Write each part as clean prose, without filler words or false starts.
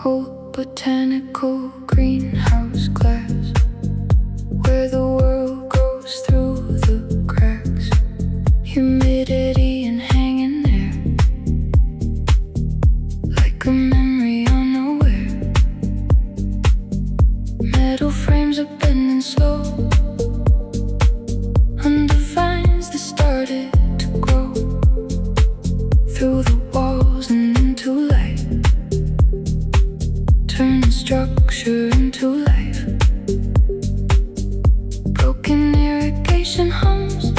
Old botanical greenhouse glass, where the world grows through the cracks. Humidity and hanging there, like a memory unaware. Metal frames are bending slow under vines that started to grow through the walls and into light, turning structure into life. Broken irrigation hums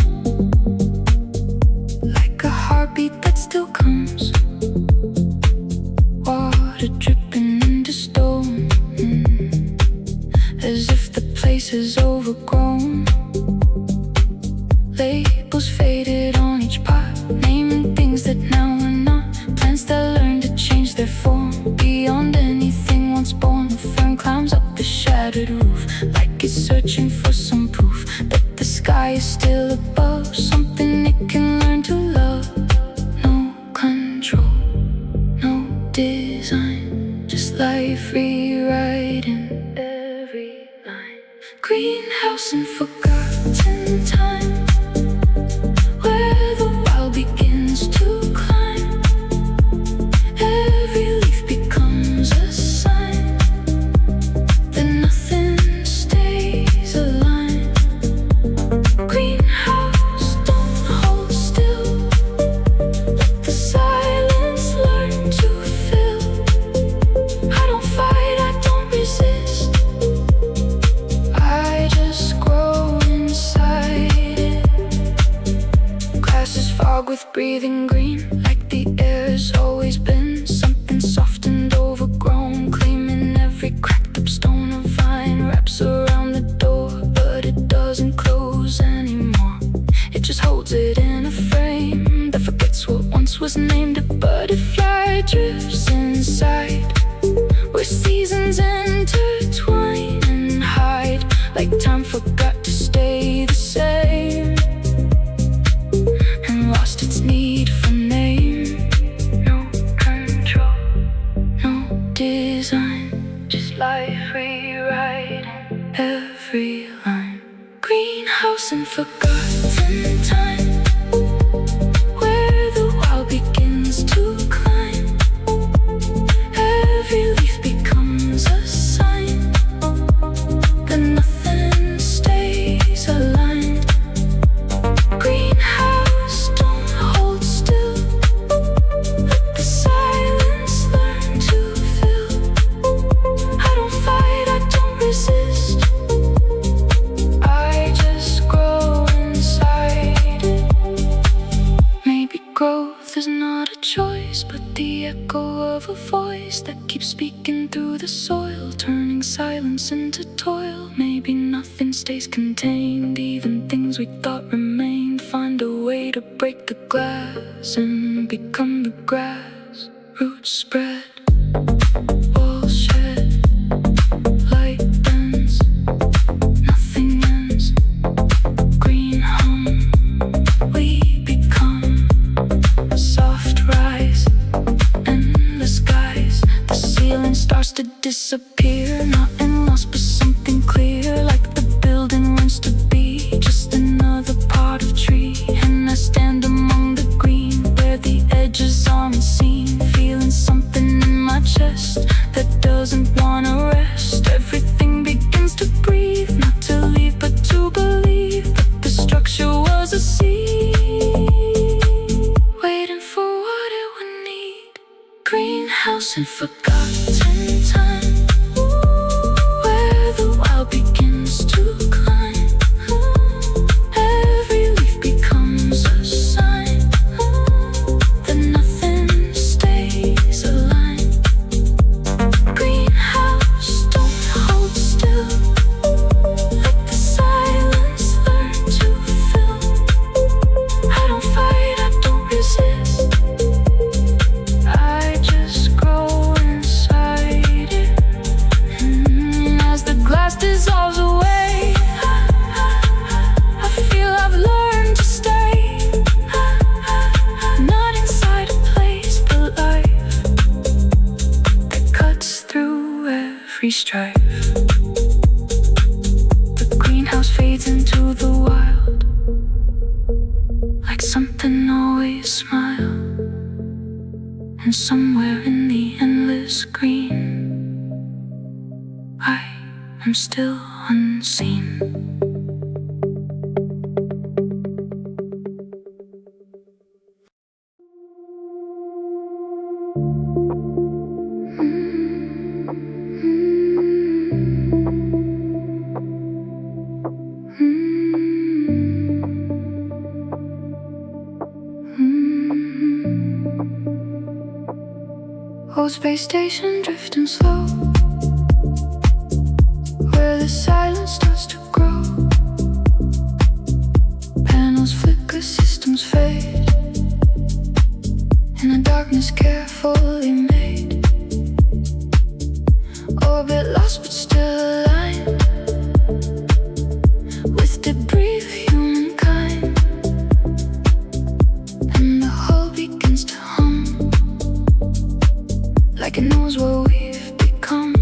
like a heartbeat that still comes. Water dripping into stone, as if the place is overgrown. Labels faded on each pot, naming things that now are not. Plants that learn to change their form beyond anything once born. The fern climbs up the shattered roof, like it's searching for some proof that the sky is still above, something it can learn to love. No control, no design, just life rewriting every line. Greenhouse and forgotten time, where the wild begins to climb. Every leaf becomes a sign that nothing stays aligned. Greenhouse, don't hold still, let the silence learn to fill. I don't fight, I don't resist, I just grow inside it. Glasses fog with breathing green, like the air's always been something soft and overgrown, claiming every cracked up stone. A vine wraps around the door, but it doesn't close anymore. It just holds it in a frame that forgets what once was named. A butterfly drifts inside, where seasons intertwine and hide, like time forgot to stay the same and lost its need for name. No control, no design, just life rewriting every line. Greenhouse and forgotten time, where the wild begins to climb. Every leaf becomes a sign that nothing stays aligned. Greenhouse, don't hold still, let the silence learn to fill. I don't fight, I don't resist, I just grow inside it. Maybe growth is not a choice, but the echo of a voice that keeps speaking through the soil, turning silence into toil. Maybe nothing stays contained, even things we thought remained. Find a way to break the glass and become the grass. Roots spread, walls shed, light bends, nothing ends. Green hum, we become soft rise, endless skies. The ceiling starts to disappear, not in loss but something clear, like the building wants to be just another part of tree. And I stand among the green, where the edges aren't seen, feeling something in my chest that doesn't wanna rest. Everything begins to breathe, not to leave but to believe, but the structure was a seed, waiting for what it would need. Greenhouse and forgotten time, where the wild begins to climb. Every leaf becomes a sign that nothing stays aligned. Greenhouse, don't hold still, let the silence learn to fill. I don't fight, I don't resist, I just grow inside it. strive. The greenhouse fades into the wild, like something always smile. And somewhere in the endless green, I am still unseen. Old space station drifting slow, where the silence starts to grow. Panels flicker, systems fade, in a darkness carefully made. Orbit lost but still aligned with debris of humankind. And the hull begins to hum, like it knows what we've become.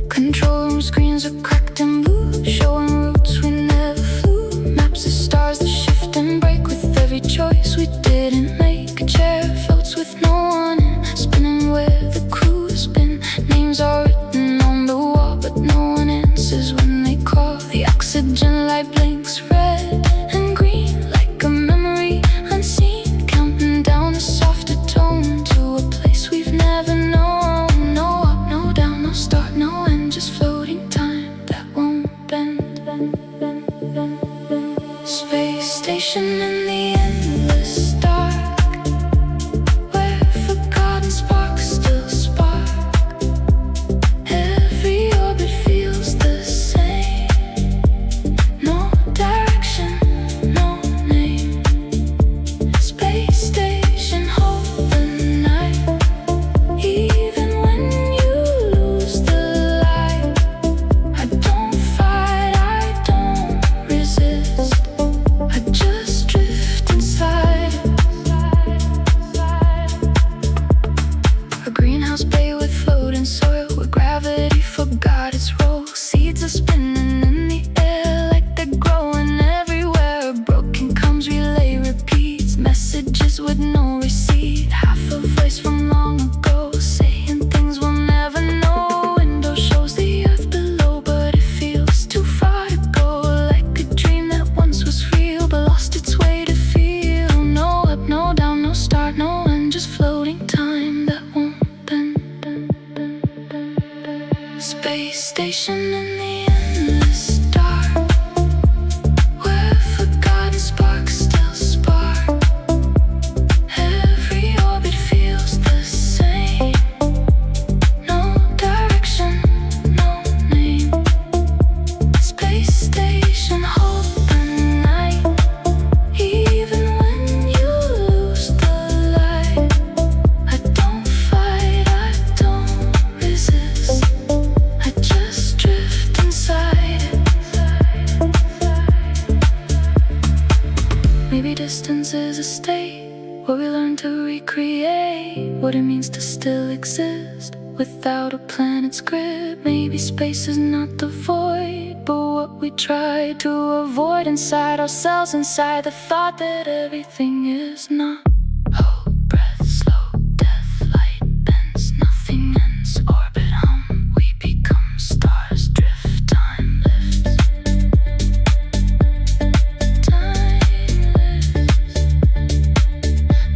Control room screens are cracked and blue, showing routes we never flew. Maps of stars that shift and break with every choice we didn't make. A chair floats with no one in, spinning where the crew has been. Names are written on the wall, but no one answers when they call. The oxygen light blinks red and green, like a memory unseen, counting down a softer tone to a place we've never known. No up, no down, no start, no end, just floating time that won't bend. Space station in the endless dark, where forgotten sparks still spark. Every orbit feels the same. No direction, no name. Space station, hold the night. Even when you lose the light, I don't fight, I don't resist. I just drift inside. A greenhouse bay with floating soil, where gravity forgot its role. Seeds are spinning in the air like they're growing everywhere. Broken comes, relay repeats, messages with no receipt. Half a voice from long ago, saying things we'll never know. Window shows the earth below, but it feels too far to go. Like a dream that once was real, but lost its way to feel. No up, no down, no start, no end, just floating time that won't bend. Space station in the endless dark, where forgotten sparks still spark. Every orbit feels the same. No direction, no name. Space station, hold the night. Even when you lose the light, I don't fight, I don't resist. I just drift inside. Maybe distance is a state where we learn to recreate what it means to still exist without a planet's grip. Maybe space is not the void, but what we try to avoid inside ourselves, inside the thought that everything is not. Hold breath, slow death, light bends, nothing ends. Orbit hum, we become stars, drift, time lifts.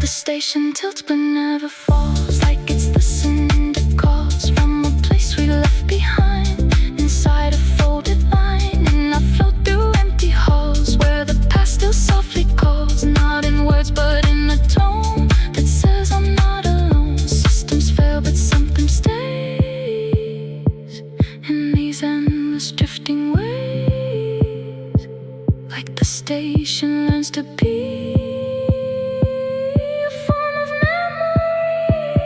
The station tilts but never falls, like it's listening to calls from a place we left behind, inside a folded line. And I float through empty halls, where the past still softly calls, not in words but in a tone that says I'm not alone. Systems fail but something stays in these endless drifting ways, like the station learns to be a form of memory.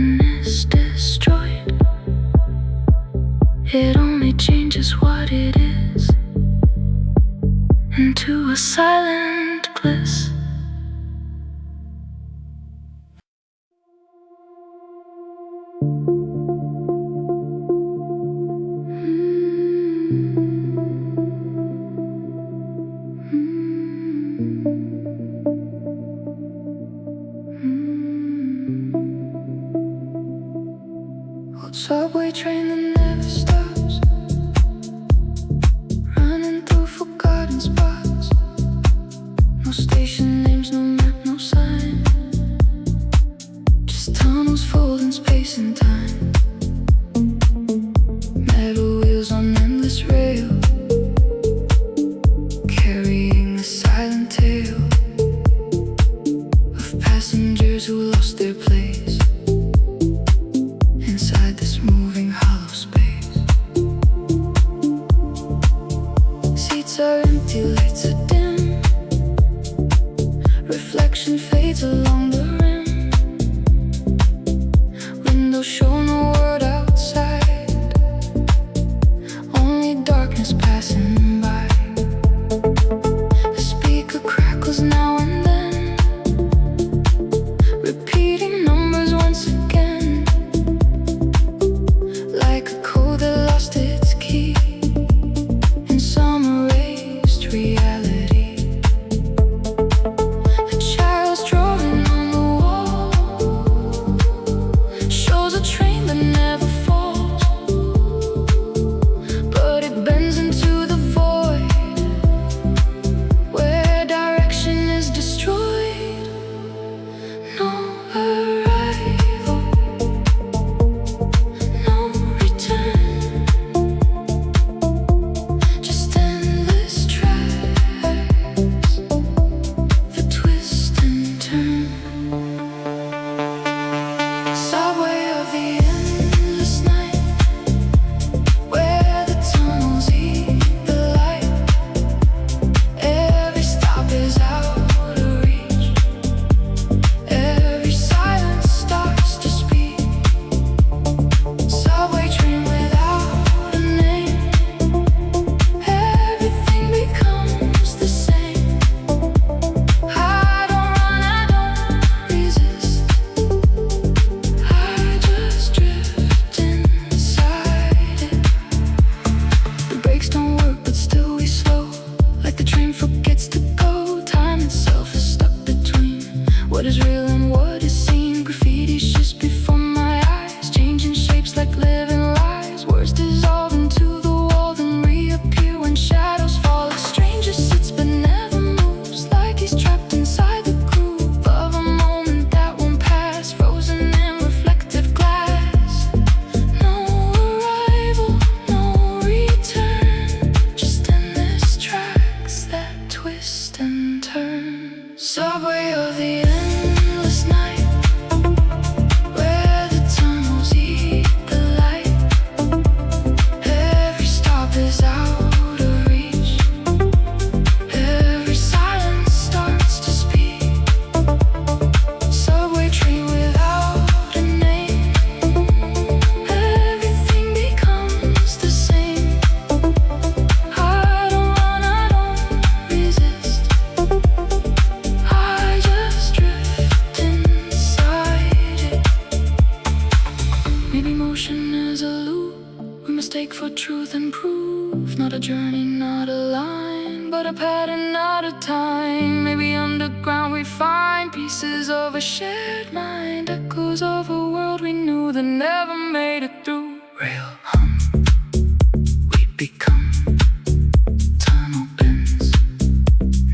then is destroyed. It only changes what it is into a silent bliss. Old subway train that never stops, running through forgotten spots. No station names, no map, no sign, just tunnels folding space and time. Metal wheels on endless rail, carrying the silent tale of passengers who lost their place inside this moving hollow space. Seats are empty, lights are dim, reflection fades along the rim. Windows show no word outside, only darkness passing by. The speaker crackles now and then, repeating numbers once again, like a code that lost its key in some erased reality. A child's drawing on the wall shows a train that never falls, but it bends into the void where direction is destroyed. No arrival, no return, just endless tracks for twist and turn. Subway of the endless night, where the tunnels eat the light. Every stop is out of reach, every silence starts to speak. Subway train without a name, everything becomes the same. I don't run, I don't resist, I just drift inside it. The brakes don't work, but still we slow, like the train forgets to go. Time itself is stuck between what is real and what is seen. Graffiti shifts before my eyes, changing shapes like living lies. Words dissolve into the wall, then reappear when shadows fall. A stranger sits but never moves, like he's trapped inside the groove of a moment that won't pass, frozen in reflective glass. No arrival, no return, just endless tracks that twist and turn. Subway of the endless night, where the tunnels eat the light. Every stop is out of reach, every silence starts to speak. Subway train without a name, everything becomes the same. I don't run, I don't resist, I just drift inside it. Maybe motion is a loop we mistake for truth and proof. Not a journey, not a line, but a pattern, not a time. Maybe underground we find pieces of a shared mind, echoes of a world we knew that never made it through. Rail hum, we become tunnel bends,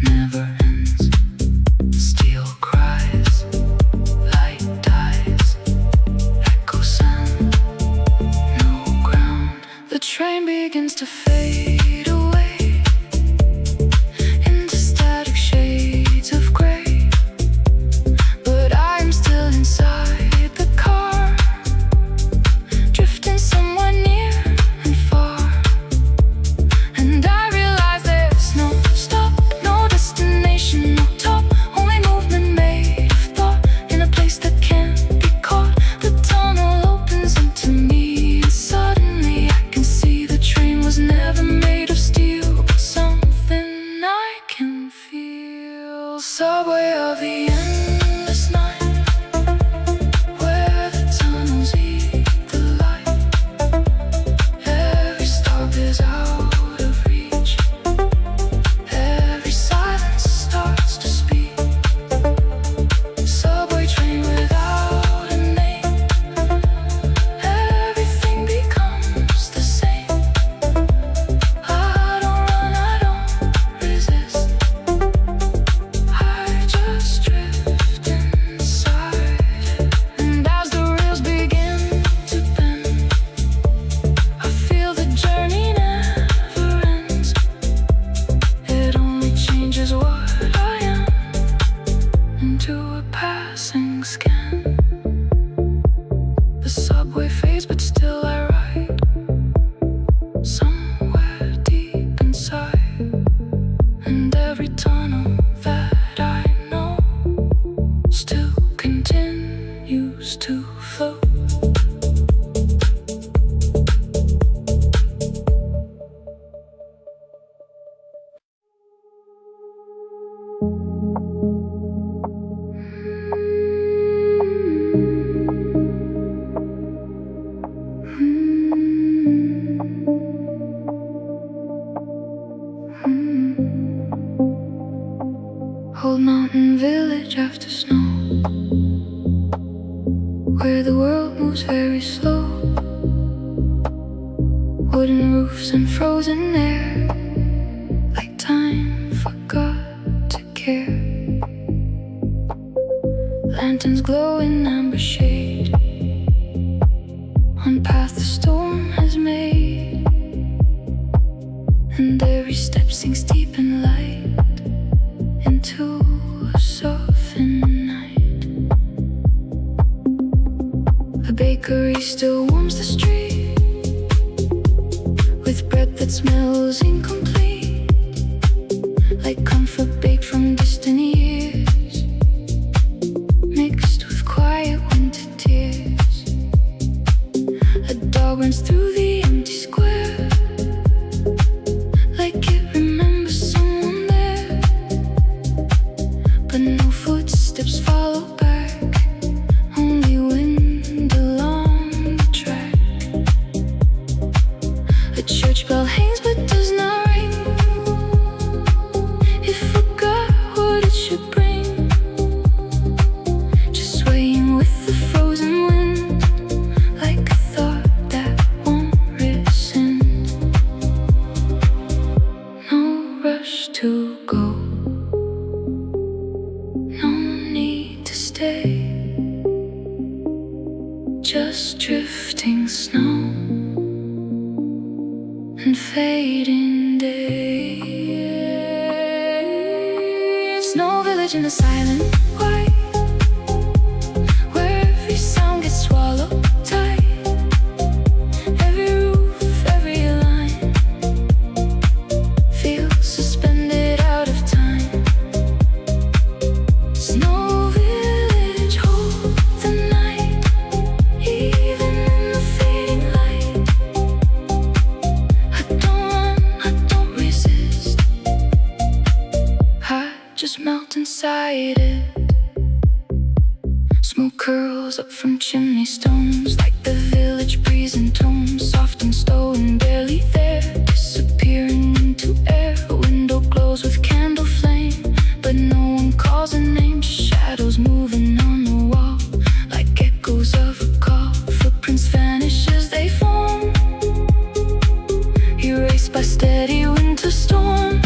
never ends. Steel cries, light dies, echo sound, no ground. The train begins to fade away into static shades of gray, but I'm still inside the car, drifting somewhere subway fades, but still I ride somewhere deep inside. And every tunnel that I know still continues to float. Old mountain village after snow, where the world moves very slow. Wooden roofs and frozen air, like time forgot to care. Lanterns glow in amber shade on path the storm has made, and every step sinks deep in light into a softened night. A bakery still warms the street with bread that smells incomplete, like comfort baked from distant years, mixed with quiet winter tears. A dog runs through the empty square, like it remembers someone there, but no footsteps follow back, only wind along the track. A church bell hangs but does not ring, it forgot what it should bring, just swaying with the frozen wind, like a thought that won't rescind. No rush to go, no need to stay, just drifting snow and fading days. Snow village in the silent white, where every sound gets swallowed tight. Every roof, every line feels suspended out of time. Snow village, hold the night, even in the fading light. I don't run, I don't resist, I just melt inside it. Smoke curls up from chimney stones, like the village breeze in tones, soft and stone, barely there, disappearing into air. A window glows with candle flame, but no one calls a name, just shadows moving on the wall, like echoes of a call. Footprints vanish as they form, erased by steady winter storm,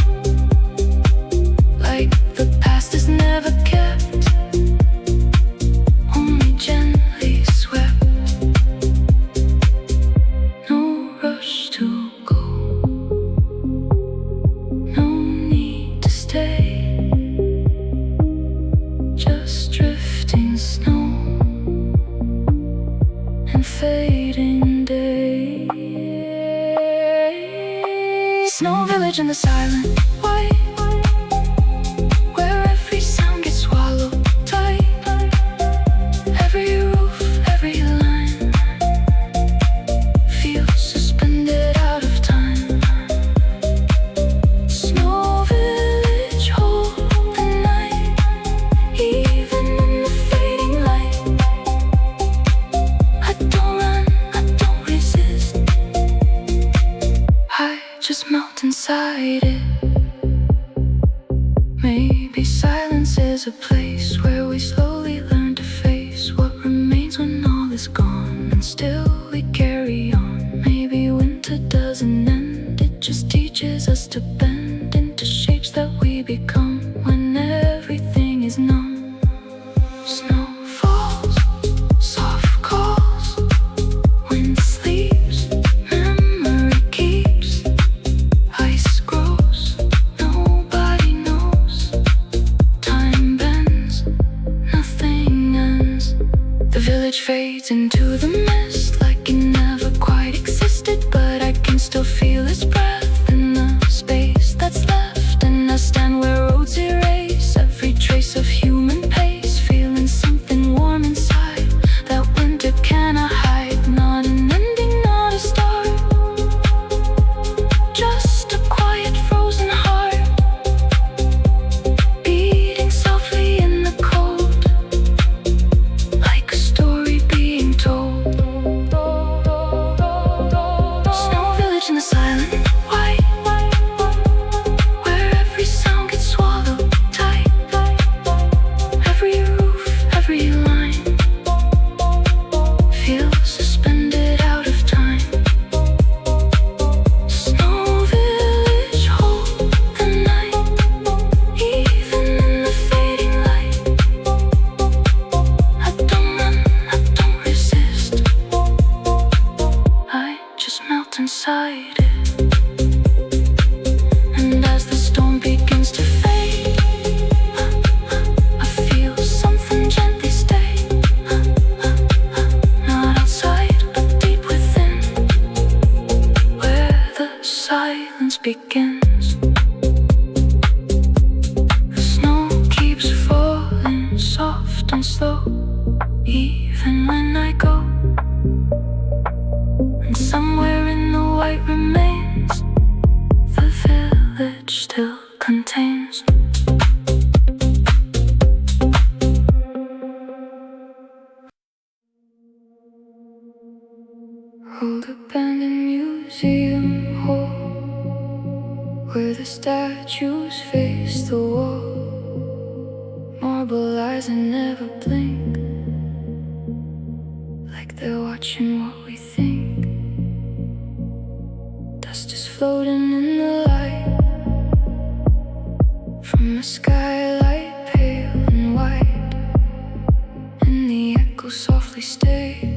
like the past is never kept, only gently swept. No rush to go, no need to stay, just drifting snow and fading days. Snow village in the silent white, where every sound gets swallowed tight. Every roof, every line feels suspended out of time. Snow village, hold the night, even in the fading light. I don't run, I don't resist, I just melt inside it. Maybe silence is a place where we slowly learn to face what remains when all is gone, and still we carry on. Maybe winter doesn't end, it just teaches us to bend into shapes that we become when everything is numb. Snow falls, soft calls, wind sleeps, memory keeps, ice grows, nobody knows, time bends, nothing ends. The village fades into the mist, outside it. And as the storm begins to fade, I feel something gently stay. Not outside, but deep within, where the silence begins. The snow keeps falling soft and slow, even when I go. And somewhere in the white remains, the village still contains. Old abandoned museum hall, where the statues face the wall. Marble eyes that never blink, like they're watching what we think. Dust is floating in the light from a skylight pale and white, and the echoes softly stay,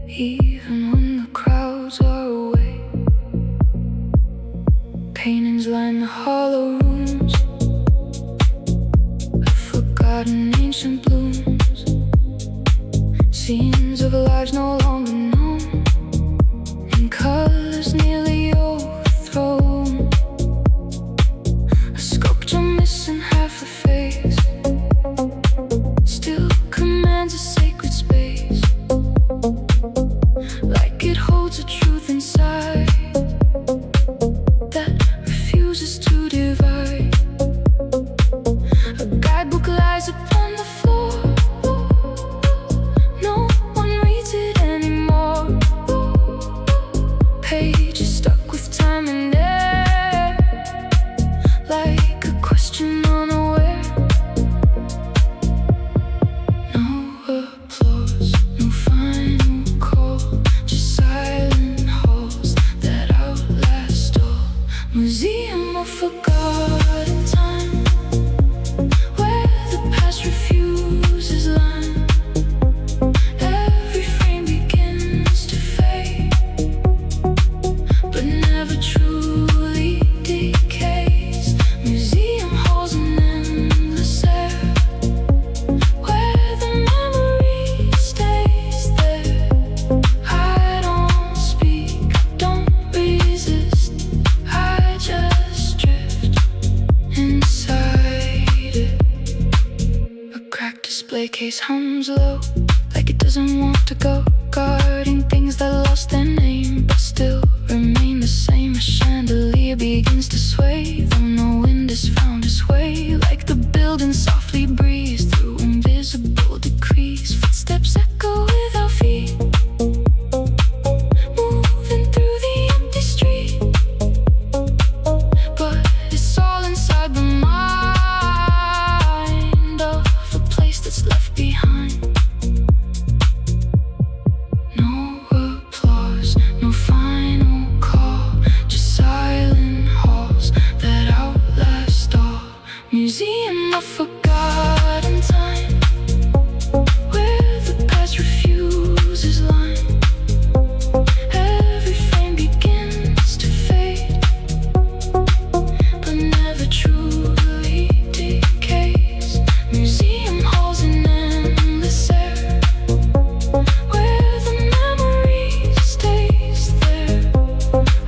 even when the crowds are away. Paintings line the hollow rooms of forgotten ancient blooms, scenes of lives no longer known, in colors nearly overthrown. A sculpture missing half a face still commands a sacred space, like it holds a truth inside that refuses to divide. A guidebook lies upon the floor, no one reads it anymore. Pages stuck with time and air, like a question unaware. No applause, no final call, just silent halls that outlast all. Museum of forgotten time, where the past refuses line. Every frame begins to fade, but never truly decays. Museum halls an endless air, where the memory stays there. I don't speak, don't resist, I just drift inside it. A cracked display case hums low, like it doesn't want to go, guarding things that lost their name but still remain the same. A chandelier begins to sway, though no wind has found its way, like the building softly breeze through invisible decrees. Footsteps echo without feet, moving through the empty street, but it's all inside the mind of a place that's left behind. No applause, no final call, just silent halls that outlast all. Museum of forgotten time, where the past refuses line. Every frame begins to fade, but never truly decays. Museum halls an endless air, where the memory stays there.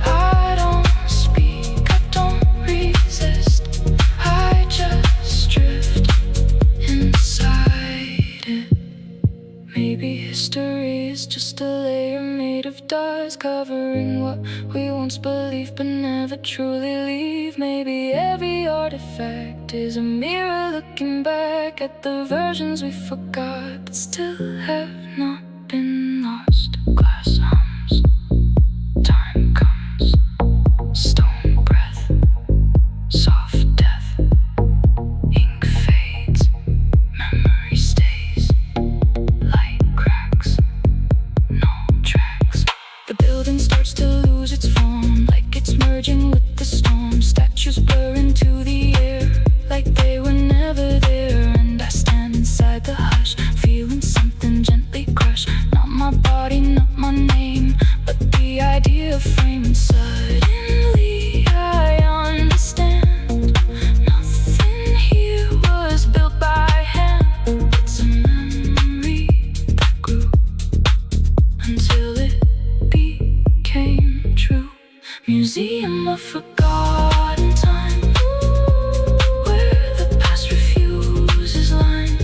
I don't speak, I don't resist, I just drift inside it. Maybe history is just a layer made of dust, covering what we once believed but never truly leave. Maybe every artifact is a mirror looking back at the versions we forgot but still have not been lost. Glass hums, time comes, stone breath, soft death, ink fades, memory stays, light cracks, no tracks. The building starts to lose its form, like it's merging with the storm. Statues blur into the air, like they were never there. And I stand inside the hush, feeling something gently a forgotten time, where the past refuses line.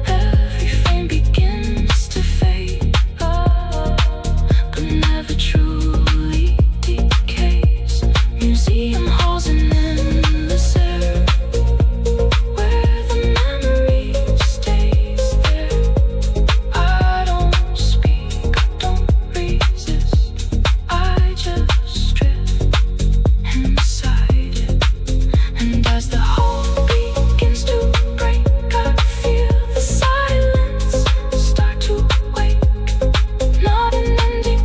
Every frame begins to fade, but never truly decays. Museum halls and endless air, where the memory stays there. I don't speak, I don't resist, I just drift inside it. And as the whole begins to break, I feel the silence start to wake. Not an ending,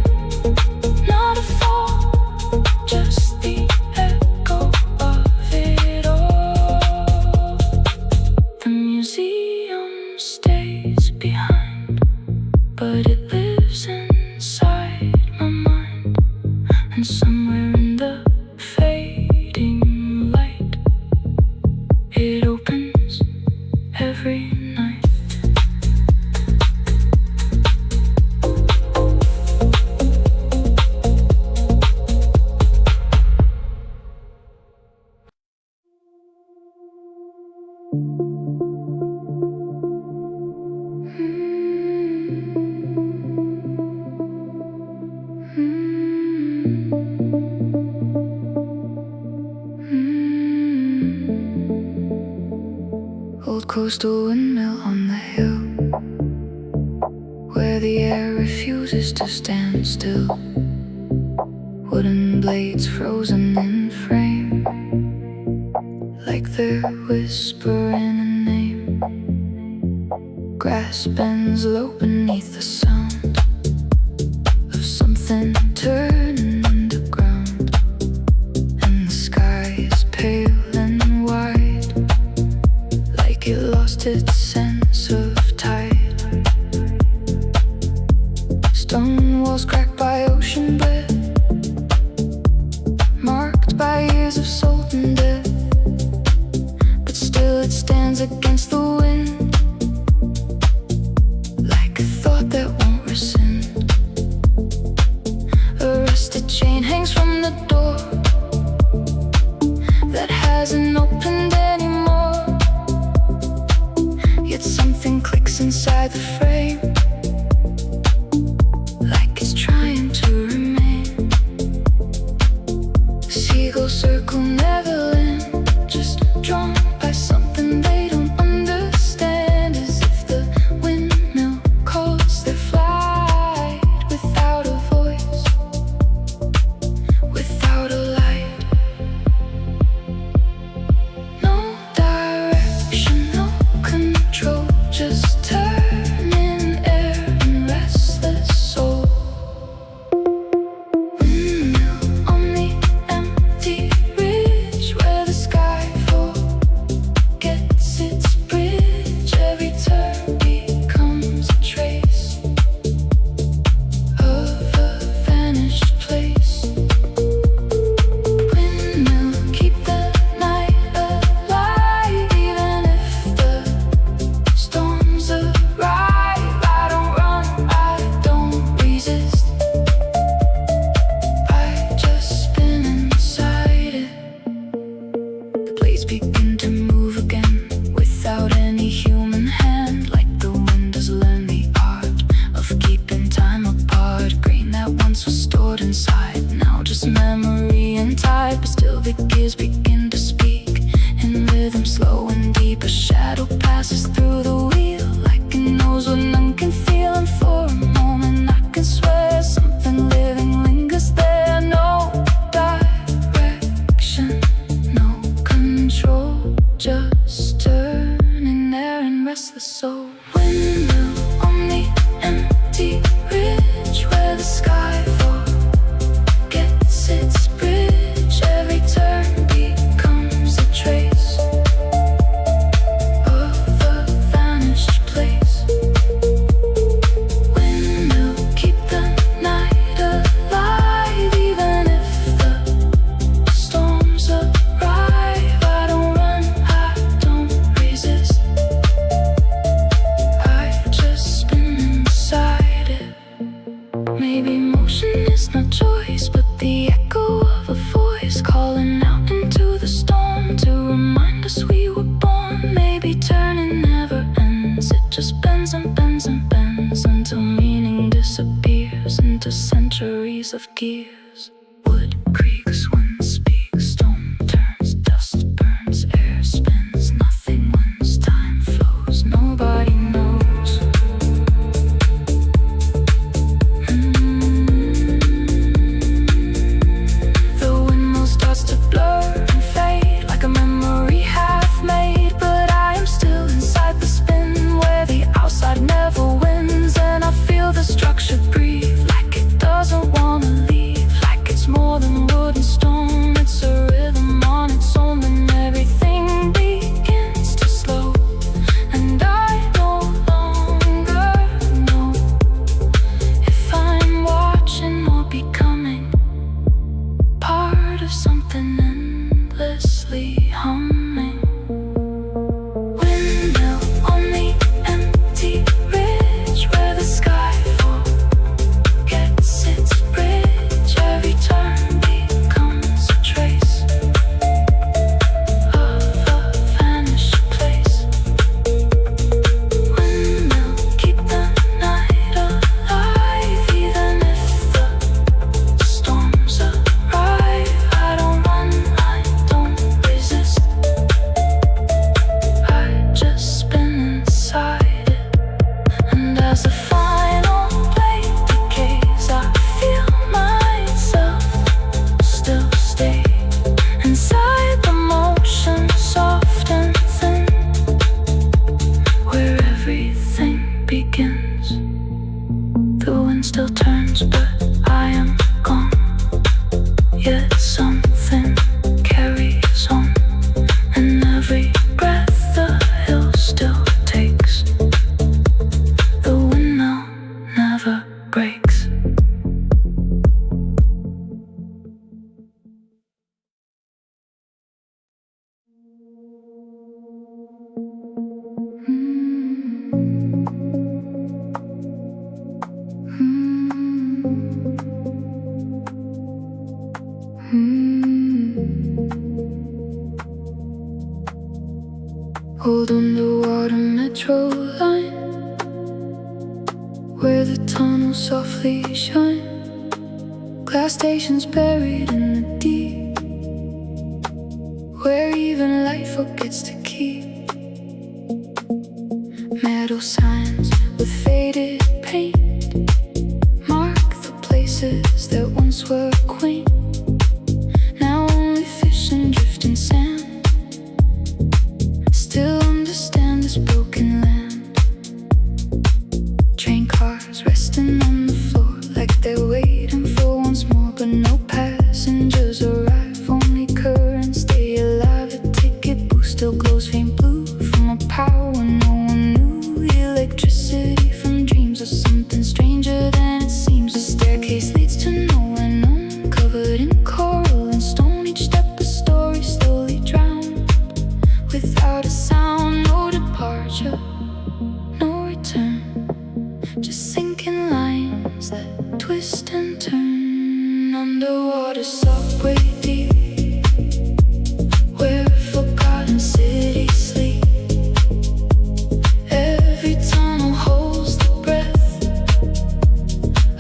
not a fall, just the echo of it all. The museum stays behind, but it lives inside my mind. And somewhere in the fading light, it opens every night. Old coastal windmill on the hill, where the air refuses to stand still. Wooden blades frozen in frame, like they're whispering a name. Grass bends low beneath the sound of something turning underground. And the sky is pale and wide, like it lost its sense of tide. Stone walls cracked by ocean breath, marked by years of salt and death. But still it stands against the wind, like a thought that won't rescind. A rusted chain hangs from the door that hasn't opened anymore. Yet something clicks inside the frame, like it's trying to remain. Seagulls circle Neverland, just drawn by something they don't understand. As if the windmill calls their flight, without a voice, without a light. No direction, no control, just turning air and restless soul. Windmill on the empty ridge, where the sky forgets its bridge. Every turn becomes a trace of a vanished place. Windmill, keep the night alive, even if the storms arrive. I don't run, I don't resist, I just spin inside it. The blades begin to move again, without any human hand, like the wind has learned the art of keeping time apart. Grain that once was stored inside, now just memory and tide. But still the gears begin to speak in rhythm, slow and deep. A shadow passes through the wheel, like it knows what none can feel. And for a moment I can swear something living lingers there. No direction, no control, just turning there and restless soul. Windmill on the empty ridge, where the sky forgets its bridge. Every turn becomes a trace of a vanished place. Windmill, keep the night alive, even if the storms arrive. I don't run, I don't resist, I just spin inside it. Maybe motion is not choice, but the echo of a breeze calling out into the storm to remind us we were born. Maybe turning never ends, it just bends and bends and bends until meaning disappears into centuries of gears. Wood creaks, wind speaks, storm turns, dust burns, air spins, nothing wins, time flows, nobody knows. The windmill starts to blur and fade like a memory half made, but I am still inside the spin where the outside never wins. And I feel the structure breathe like it doesn't wanna leave, like it's more than wood and stone. It's a rhythm on its own, and everything begins to slow. And I no longer know if I'm watching or becoming part of something endlessly humming. Windmill on the empty ridge where the sky forgets its bridge. Every turn becomes a trace of a vanished place. Windmill, keep the night alive even if the storms arrive. I don't run, I don't resist, I just spin inside it. And as the final blade decays, I feel myself still stay inside the motion, soft and thin, where everything begins. The wind still turns, but I am gone. Yet something carries on, and every breath the hill still takes. The windmill never breaks. Old underwater metro line where the tunnels softly shine. Glass stations buried in the deep, where even light forgets to keep. Metal signs with faded paint mark the places that once were quaint. Now only fish and drifting sand still understand this broken land. Train cars resting on the floor like they're waiting for once more, but no passengers arrive, only currents stay alive. A ticket booth still glows faint blue from a power no one knew. Electricity from dreams or something stranger than it seems. The staircase leads to nowhere known, covered in coral and stone. Each step a story slowly drowned without a sound. No departure, no return, just sinking lines that twist and turn. Underwater subway deep, where forgotten cities sleep. Every tunnel holds the breath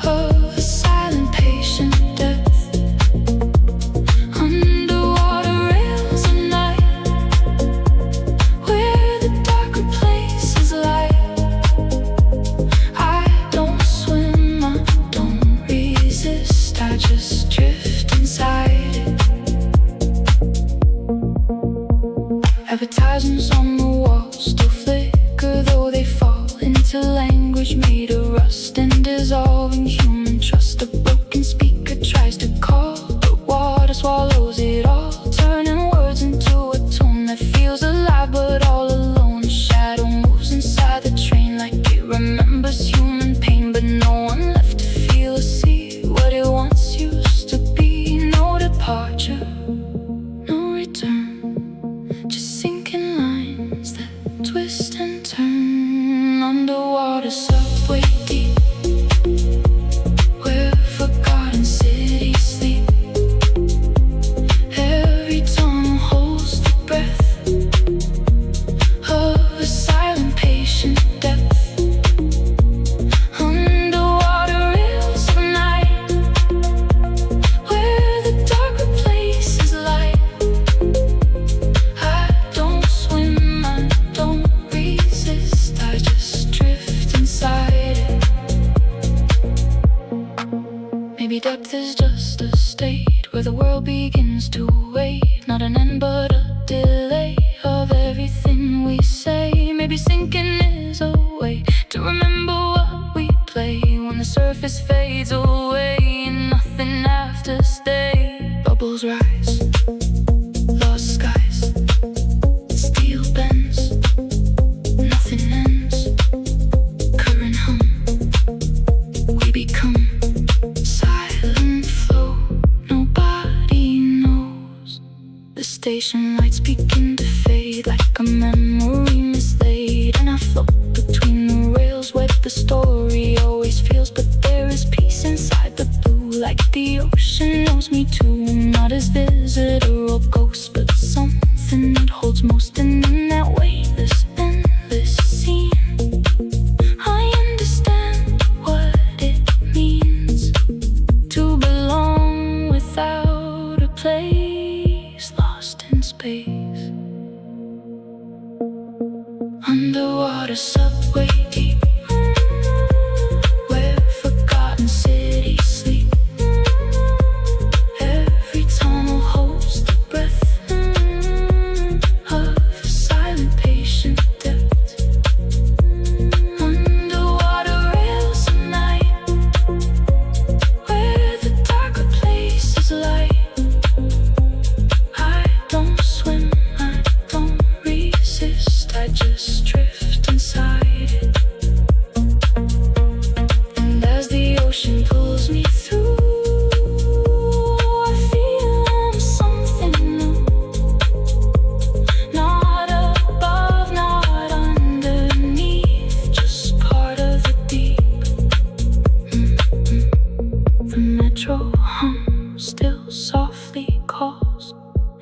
of a silent patient death. Underwater rails at night, where the darker places lie. I don't swim, I don't resist, I just drift inside it. Advertisements on the walls still flicker, though they fall into language made of rust and dissolving human trust. A broken speaker tries to call, but water swallows it all, turning words into a tone that feels alive but all alone. A shadow moves inside the train like it remembers human pain, but no one left to feel or see what it once used to be. No departure, no return, just sinking lines that twist and turn. Underwater subway deep, Maybe depth is just a state where the world begins to wait, not an end but a delay of everything we say. Maybe sinking is a way to remember what we play when the surface fades away and nothing have to stay. Bubbles rise, lost skies, steel bends, nothing ends. Current hum, we become silent flow. Nobody knows. The station lights begin to fade like a memory mislaid, and I float between the rails where the story always feels. But there is peace inside the blue, like the ocean knows me too. Not as visitor or ghost, but something that holds most. And in that weightless, endless scene, I understand what it means to belong without a place, lost in space. Underwater subway deep, where forgotten cities sleep. Every tunnel holds the breath of a silent patient depth. Underwater rails at night, where the darker places lie. I don't swim, I don't resist, I just drift inside it. And as the ocean pulls me through, I feel I'm something new. Not above, not underneath, just part of the deep. The metro hum still softly calls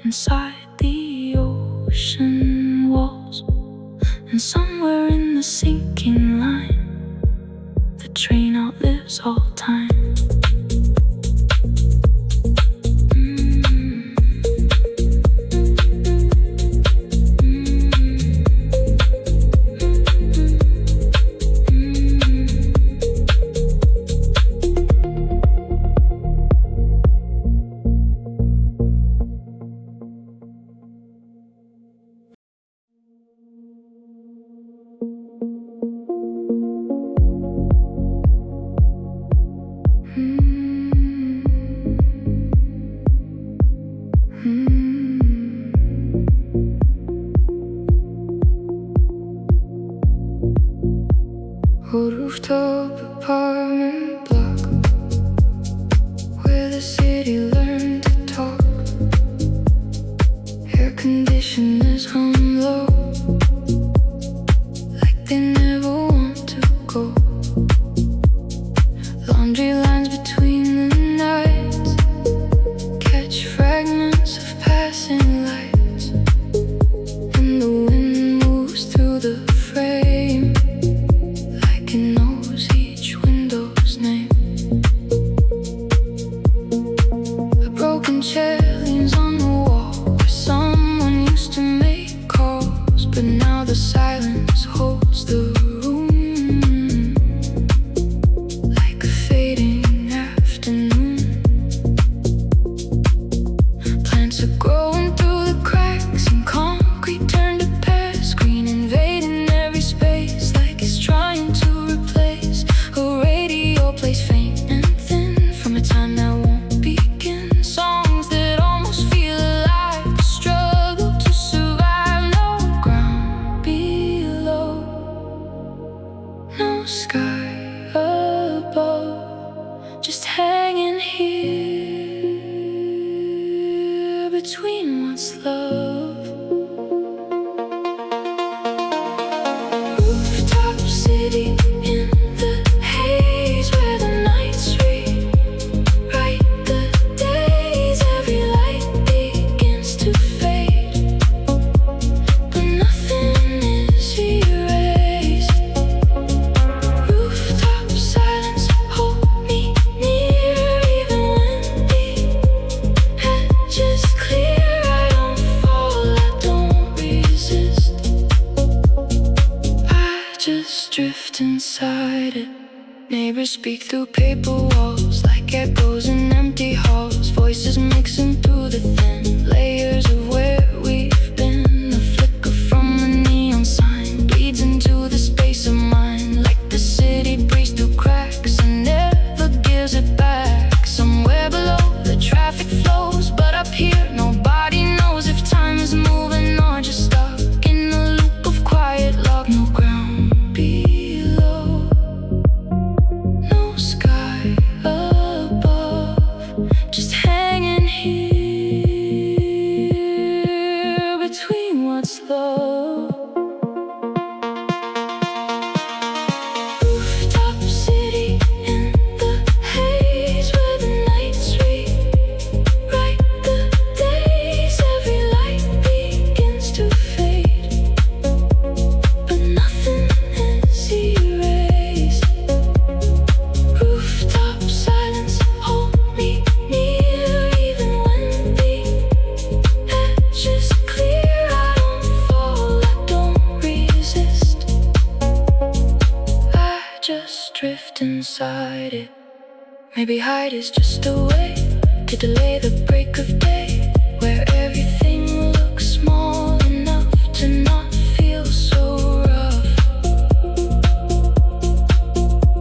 inside the ocean walls. And somewhere in the sinking line, the train outlives all time. Old rooftop apartment block, where the city learned to talk. Air conditioners hum low, like they never want to go. Laundry lines between the nights catch fragments of passing lights, and the wind moves through the frame like it knows each window's name. A broken chair leans on the wall where someone used to make calls, but now the silence holds the room like a fading afternoon. Plants are growing through the cracks, and concrete turned to past green, invading every space like it's trying to replace. A radio plays faint and thin from a time that won't begin. Songs that almost feel alive, the struggle to survive. No ground below, no sky above, just hanging here between what's love. Rooftop city in the haze, where the nights rewrite the days. Every light begins to fade, but nothing is erased. Rooftop silence, hold me near, even when the edges clear. I don't fall, I don't resist, I just drift inside it. Neighbors speak through paper walls like like echoes in empty halls, voices mixing through the thin layers of where we've been. The flicker from the neon sign bleeds into the space of mine, like the city breathes through cracks and never gives it back. Somewhere below the traffic flows, but up here nobody knows if time is moving or just stuck in a loop of quiet log. No ground below, no sky above, just hanging here between what's love. Rooftop city in the haze, where the nights rewrite the days. Every light begins to fade, but nothing is erased. Rooftop silence, hold me near, even when the edge is clear. I don't fall, I don't resist, I just drift inside it. Maybe hide is just a way to delay the break of day, where everything looks small enough to not feel so rough.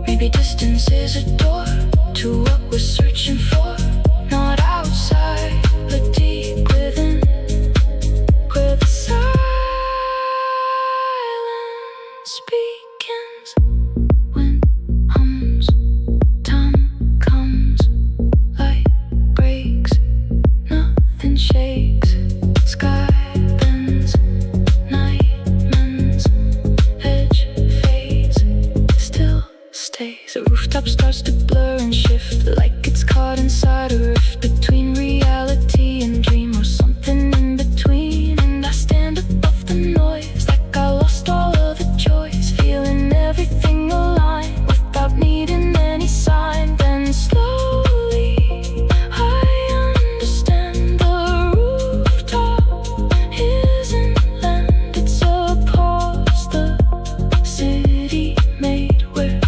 Maybe distance is a door to what we're searching for, not outside, but deep within, where the silence begins. When hums, time comes, light breaks, nothing shakes. Sky bends, night mends, edge fades, still stays. The rooftop starts to blur and shift, like it's caught inside a rift between reality and dream, or something in between. And I stand above the noise, like I lost all of the joys, feeling everything align without needing any sign. Then slowly I understand, the rooftop isn't land, it's a pause the city made, where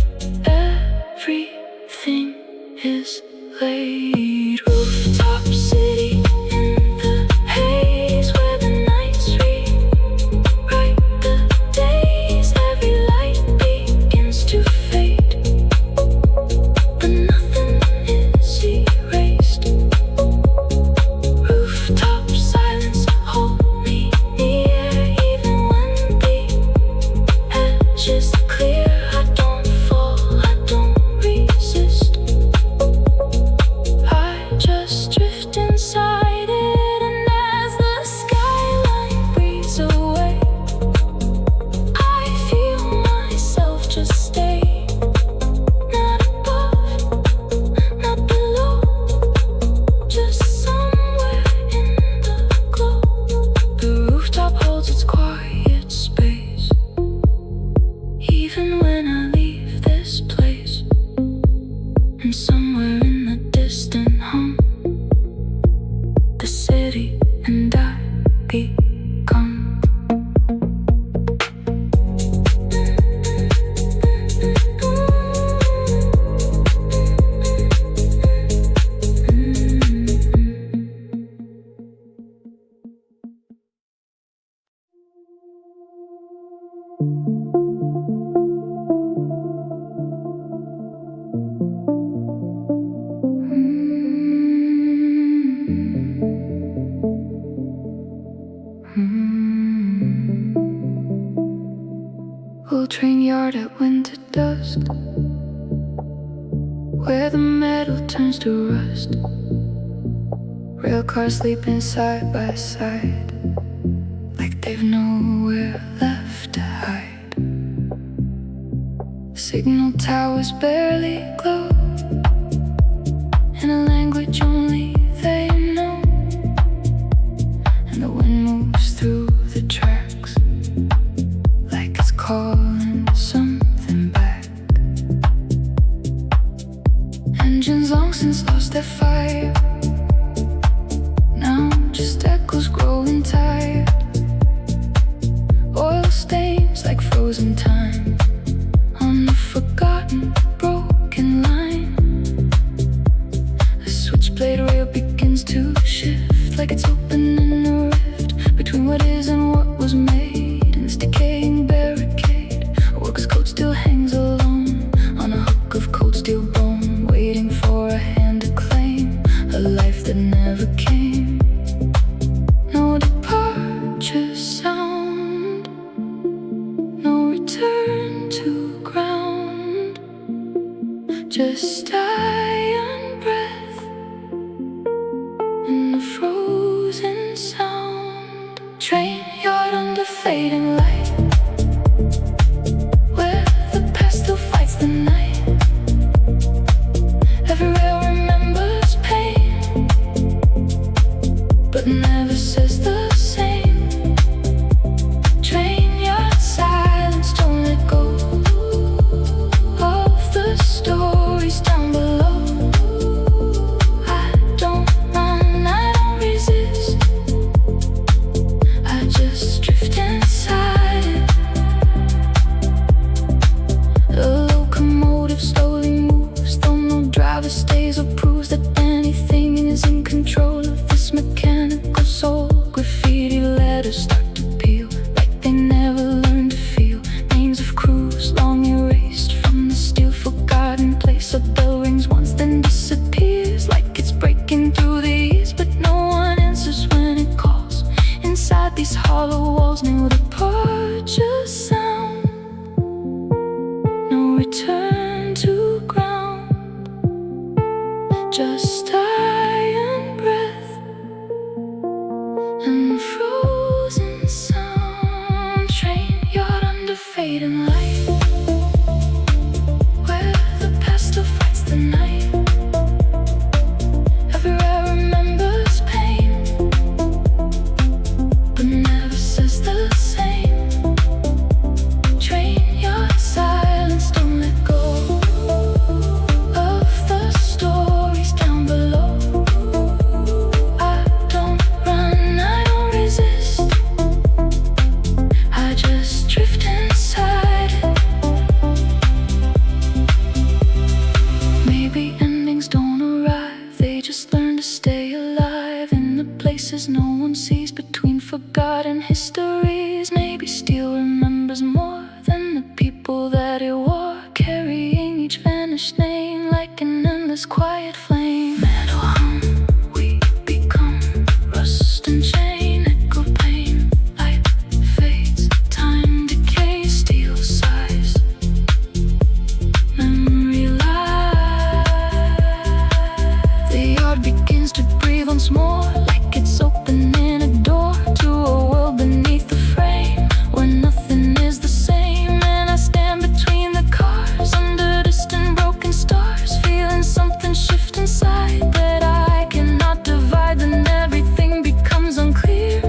everything is laid. Rooftop city in the haze, where the nights rewrite the days. Every light begins to fade, but nothing is erased. Rooftop silence, hold me near, even when the edge is clear. I don't fall, I don't resist, I just drift inside it. And as the skyline breathes away, I feel myself just stay, not above, not below, just somewhere in the glow. The rooftop holds its quiet space, even when I leave this place. And somewhere in the distant hum, the city and I become. Old train yard at winter dusk, where the metal turns to rust. Rail cars sleeping side by side, like they've nowhere left to hide. Signal towers barely glow in a language only they know, and the wind moves through the tracks like it's calling something back. Engines long since lost their fire, now just echoes growing tired. Oil stains like frozen time on the forgotten broken line. just iron breath in the frozen sound. Train yard under fading light, where the past still fights the night. Everywhere remembers pain, but never says the same. Train yard silence, don't let go of the stories down below. I don't run, I don't resist, I just drift inside it. The locomotive slowly moves, though no driver stays or proves that anything is in control of this mechanical soul. Graffiti letters start to peel, like they never learned to feel. Names of crews long erased from the steel, forgotten place. A bell rings once, then disappears, like it's breaking through the years, but no one answers when it calls. Inside these hollow walls, no departure sound, no return to ground, just iron breath and frozen sound. Train yard under fading light, where the past still fights the night. Everywhere remembers pain, but never says the same. Train yard silence, don't let go of the stories down below. I don't run, I don't resist, I just drift inside it. Maybe endings don't arrive, they just learn to stay alive in the places no one sees between forgotten histories. Maybe steel remembers more than the people that it wore, carrying each vanished name like an endless quiet flame. Metal hum, we become rust and chain, echo pain. Light fades, time decays, steel sighs, memory lies. The yard begins to breathe once more, like it's opening a door to a world beneath the frame, where nothing is the same. And I stand between the cars, under distant broken stars, feeling something shift inside that I cannot divide. Then everything becomes unclear,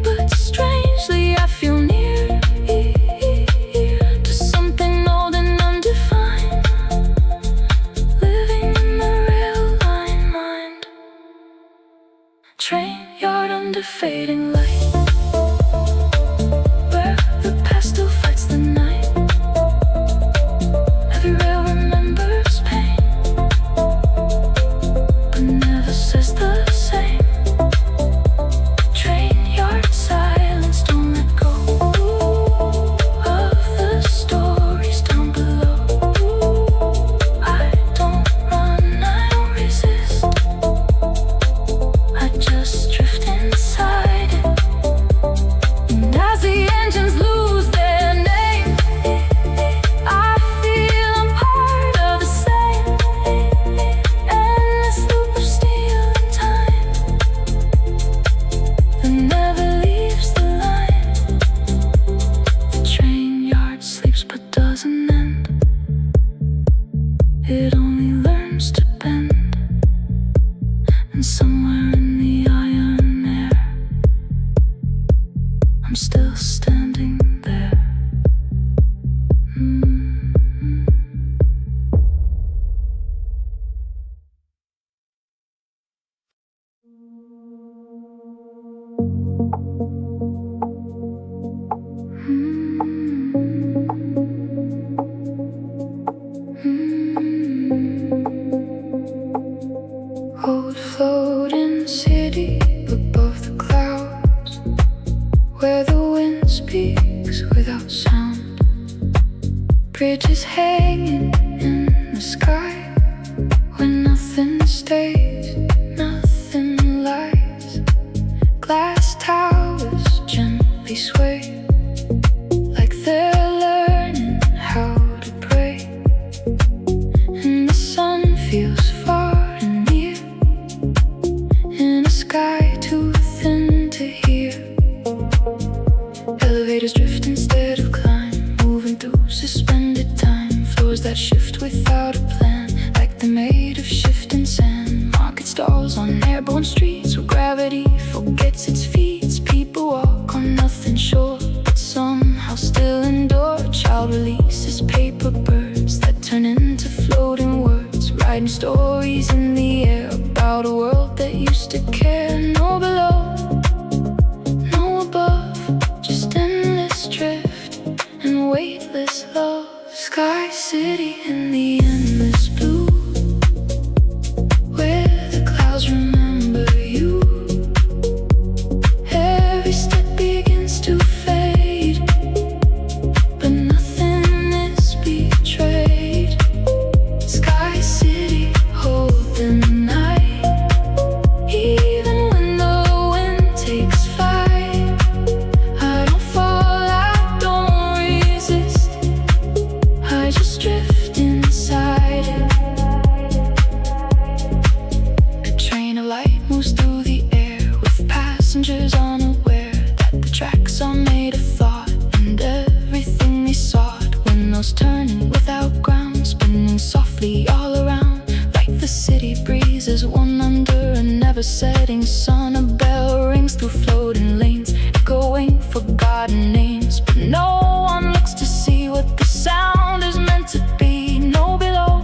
but strangely I feel near to something old and undefined, living in the rail line mind. Train yard under fading light, where the past still fights the night. Everywhere remembers pain, but never says the same. Train yard silence, don't let go of the stories down below. I don't run, I don't resist, I just drift inside it. And as the engines lose their name, I feel I'm part of the same endless loop of steel and time that never leaves the line. The train yard sleeps but doesn't end, it only learns to bend. And somewhere in the iron air, I'm still standing there. Old floating city above the clouds, where the wind speaks without sound. Bridges hanging in the sky, where nothing stays, nothing lies. Glass towers gently sway, like they're learning how to pray. feels far and near, in a sky too thin to hear. Elevators drift instead of climb, moving through suspended time. Floors that shift without a plan, like they're made of shifting sand. Market stalls on airborne streets where gravity forgets its feet. People walk on nothing sure, but somehow still endure. A child releases paper birds that turn into floating words, writing stories in the air about a world that used to care. No below, no above, just endless drift and weightless love. Sky city in the endless blue, where the clouds remember you. Every step begins to fade, but nothing is betrayed. Sky city, hold the night, even when the wind takes flight. I don't fall, I don't resist, I just drift inside it. A train of light moves through the air, with passengers unaware that the tracks are made of thought and everything they sought. Windows turning without ground, spinning softly all around, like the city breeze is one under a never-setting sun. A bell rings through floating lanes, echoing forgotten names, but no one looks to see what the sound is meant to be. No below,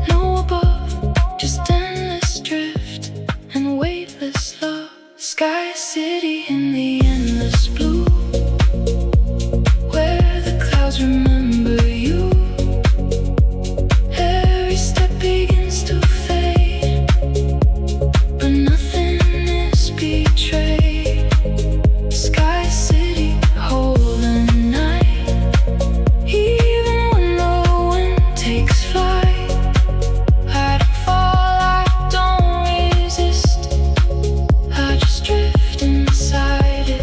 no above, just endless drift and weightless love. Sky city in the endless blue, where the clouds remember you. Every step begins to fade, but nothing is betrayed. Sky city, hold the night, even when the wind takes flight. I don't fall, I don't resist, I just drift inside it.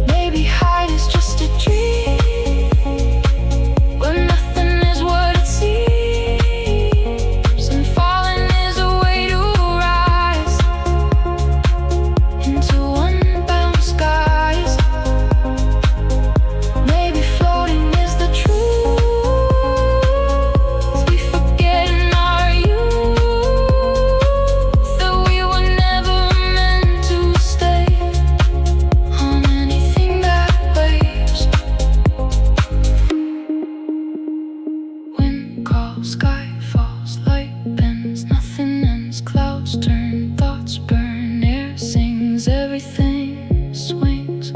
Maybe height is just a dream, where nothing is what it seems, and falling is a way to rise into unbound skies. Maybe floating is the truth, we forget in our youth that we were never meant to stay on anything that waves. Wind calls, sky falls, light bends, nothing ends. Clouds turn, thoughts burn, air sings, everything swings.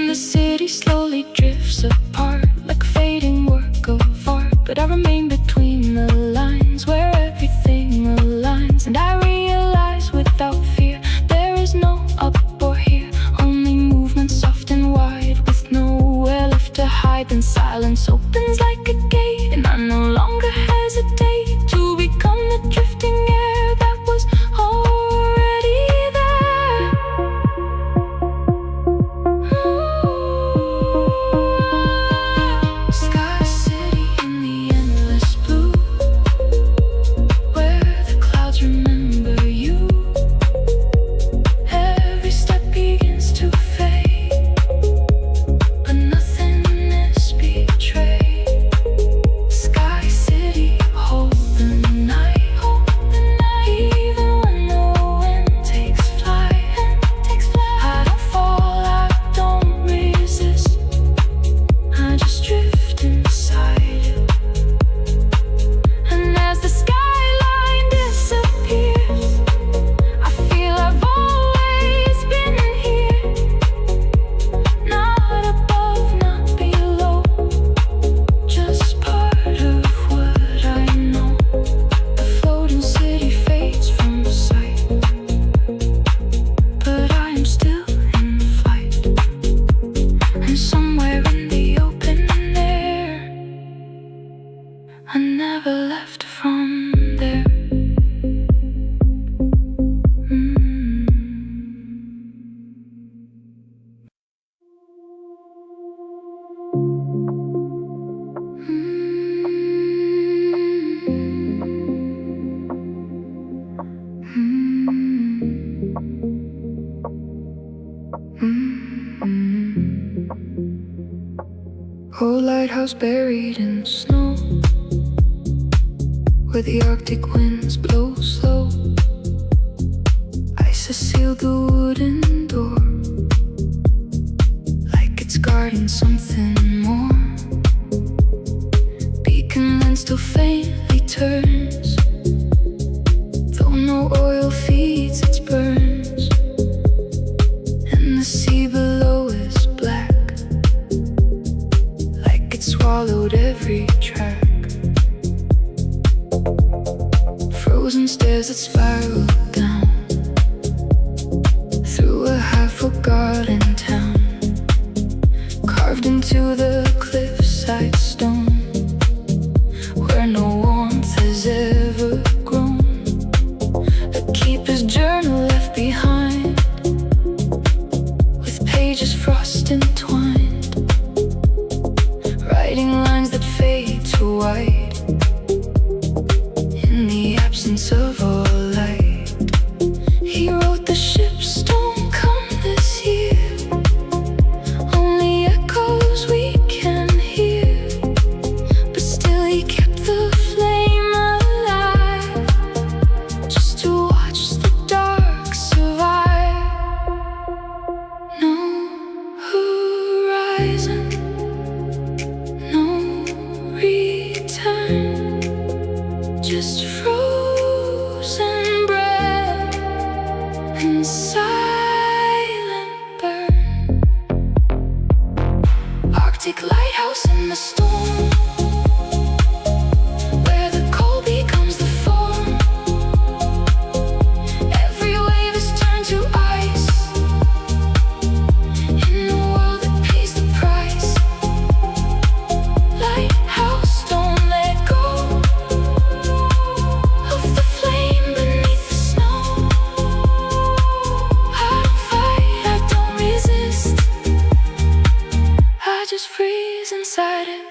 The city slowly drifts apart, like a fading work of art, but I remain between the lines, where everything aligns. And I realize without fear, there is no up or here, only movement soft and wide, with nowhere left to hide. Then silence opens like a gate, and I no longer hesitate to become the drifting air that was already there. Sky city in the endless blue, where the clouds remember you. Every step begins to fade, but nothing is betrayed. Old lighthouse buried in snow, where the Arctic winds blow slow. Ice has sealed the wooden door, like it's guarding something more. Beacon lens still faintly turns, though no oil feeds its burns. And the sea below is black, like it swallowed every track. Frozen stairs that spiral down through a half-forgotten town, carved into the cliffside stone, where no warmth has ever grown. A keeper's journal left behind, with pages frost entwined, writing lines that fade to white in the absence of all light. He wrote, the ships don't come this year, only echoes we can hear. But still he kept the flame alive, just to watch the dark survive. No horizon, no return, just frozen breath and silent burn. Arctic lighthouse in the storm, where the cold becomes the form. Every wave is turned to ice, in a world that pays the price. Lighthouse, don't let go of the flame beneath the snow. I don't fight, I don't resist, I just freeze inside it.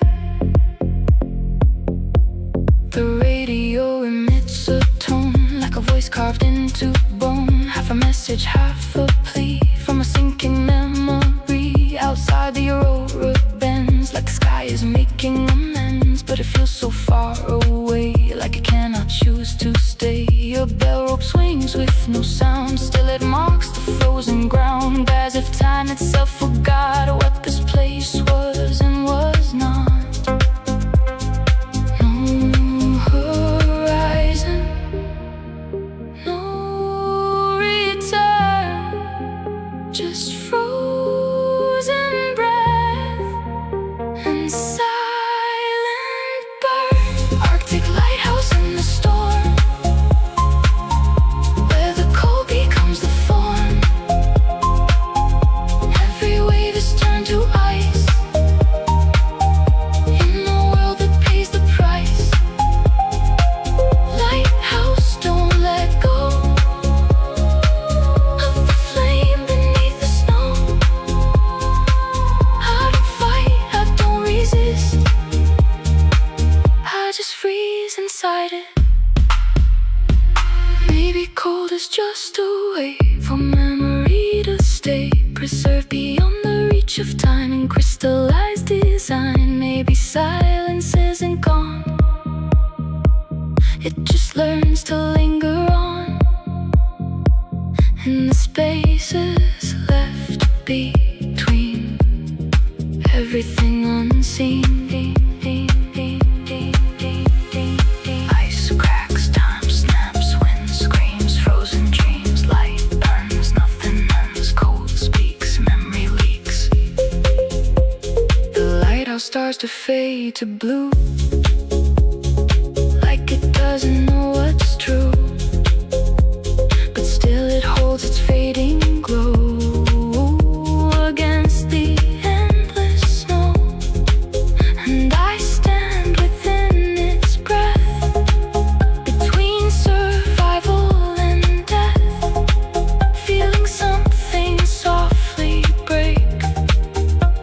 The radio emits a tone, like a voice carved into bone, half a message, half a plea, from a sinking memory. Outside the aurora bends, like the sky is making amends, but it feels so far away, like it cannot choose to stay. A bell rope swings with no sound, still it marks the frozen ground, as if time itself forgot what this place was and was not. No horizon, no return, just frozen breath and silent burn. Arctic lighthouse in the storm, where the cold becomes the form. Every wave is turned to ice, in a world that pays the price. Lighthouse, don't let go of the flame beneath the snow. I don't fight, I don't resist, I just freeze inside it. Maybe cold is just a way for memory to stay preserved beyond the reach of time in crystallized design. Maybe silence isn't gone, it just learns to linger on in the spaces left between everything unseen. Ice cracks, time snaps, wind screams, frozen dreams, light burns, nothing ends, cold speaks, memory leaks. The lighthouse starts to fade to blue, like it doesn't know what's true, but still it holds its fading glow against the endless snow. And I stand within its breath, between survival and death, feeling something softly break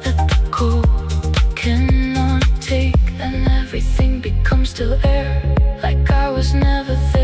that the cold cannot take. And everything becomes still air, like I was never there.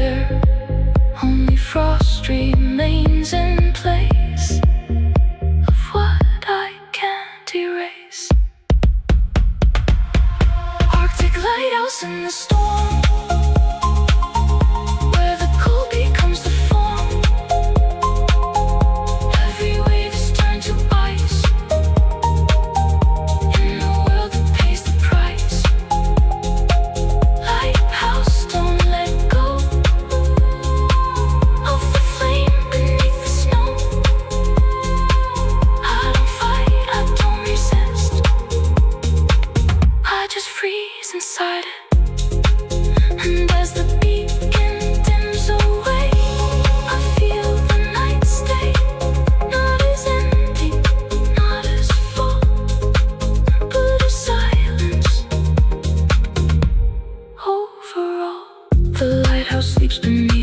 sleeps beneath